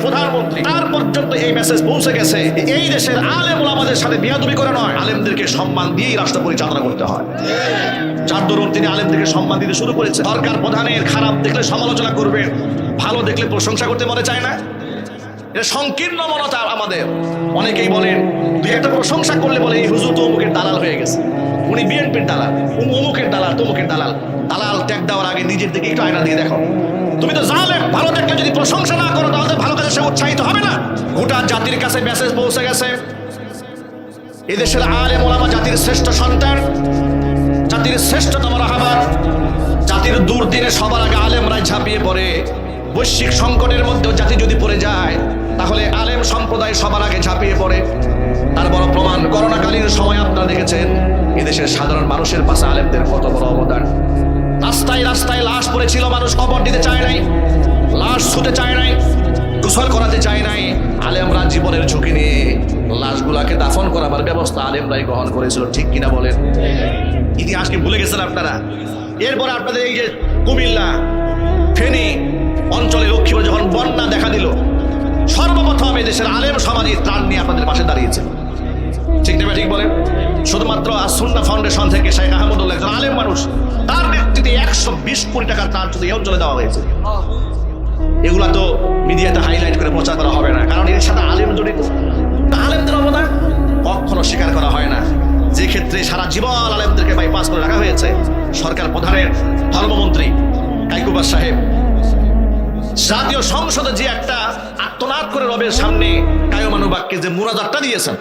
প্রধানমন্ত্রী, তার পর্যন্ত এই মেসেজ পৌঁছে গেছে, এই দেশের আলেম ওলামাদের সাথে বিয়াদবি করে নয়, আলেমদেরকে সম্মান দিয়েই রাষ্ট্র পরিচালনা করতে হয়। যার দরুন তিনি আলেমদেরকে সম্মান দিতে শুরু করেছে। সরকার প্রধানের খারাপ দেখলে সমালোচনা করবেন, ভালো দেখলে প্রশংসা করতে মনে চায় না। এটা সংকীর্ণ মনতা আমাদের। অনেকেই বলেন, দুই একটা প্রশংসা করলে বলে এই হুজুর তো অমুকের দালাল হয়ে গেছে, উনি বিএনপির দালাল, অমুকের দালাল, তমুকের দালাল। দালাল ত্যাগ দেওয়ার আগে নিজের দিকে একটু আয়না দিয়ে দেখো। তুমি তো জালেম, ভালো দেখলে যদি প্রশংসা না করো তাহলে ভালো কাজে সে উৎসাহিত হবে না। গোটা জাতির কাছে মেসেজ পৌঁছে গেছে, এদেশের আলেম ওলামা জাতির শ্রেষ্ঠ সন্তান, জাতির শ্রেষ্ঠতম রাহবার। জাতির দুর্দিনে সবার আগে আলেমরাই ঝাঁপিয়ে পড়ে। বৈশ্বিক সংকটের মধ্যেও জাতি যদি পড়ে যায় তাহলে আলেম সম্প্রদায় সবার আগে ঝাঁপিয়ে পড়ে। তার বড় প্রমাণ করোনাকালীন সময় আপনারা দেখেছেন এদেশের সাধারণ মানুষের পাশে আলেমদের কত বড় অবদান। রাস্তায় রাস্তায় লাশ পড়েছিল, মানুষ কবর দিতে চায় নাই, লাশ ছুঁতে চায় নাই, গোসল করাতে চায় নাই। আলেমরা জীবনের ঝুঁকি নিয়ে লাশগুলাকে দাফন করাবার ব্যবস্থা আলেমরাই গ্রহণ করেছিল। ঠিক কিনা বলেন? ইতিহাসকে ভুলে গেছেন আপনারা? এরপরে আপনাদের এই যে কুমিল্লা, ফেনী অঞ্চলে লক্ষ্মীপুরে যখন বন্যা দেখা দিল, সর্বপ্রথম এদেশের আলেম সমাজের ত্রাণ নিয়ে আপনাদের পাশে দাঁড়িয়েছে। ঠিক না? ঠিক বলেন? শুধুমাত্র সুন্নাহ ফাউন্ডেশন থেকে শেখ আহমদুল্লাহ একজন আলেম মানুষ, তার নেতৃত্বে 120 কোটি টাকার ত্রাণ শুধু এই অঞ্চলে দেওয়া হয়েছে। এগুলা তো মিডিয়াতে হাইলাইট করে প্রচার করা হবে না, কারণ এর সাথে আলেম জড়িত। আলেমদের অবদান কখনো স্বীকার করা হয় না। যে ক্ষেত্রে সারা জীবন আলেমদেরকে বাইপাস করে রাখা হয়েছে, সরকার প্রধানের ধর্মমন্ত্রী কাইকুবাস সাহেব জাতীয় সংসদে যে একটা আত্মনাদ করে রবের সামনে কায়মানুবাক্যে যে মুনাজাতটা দিয়েছেন,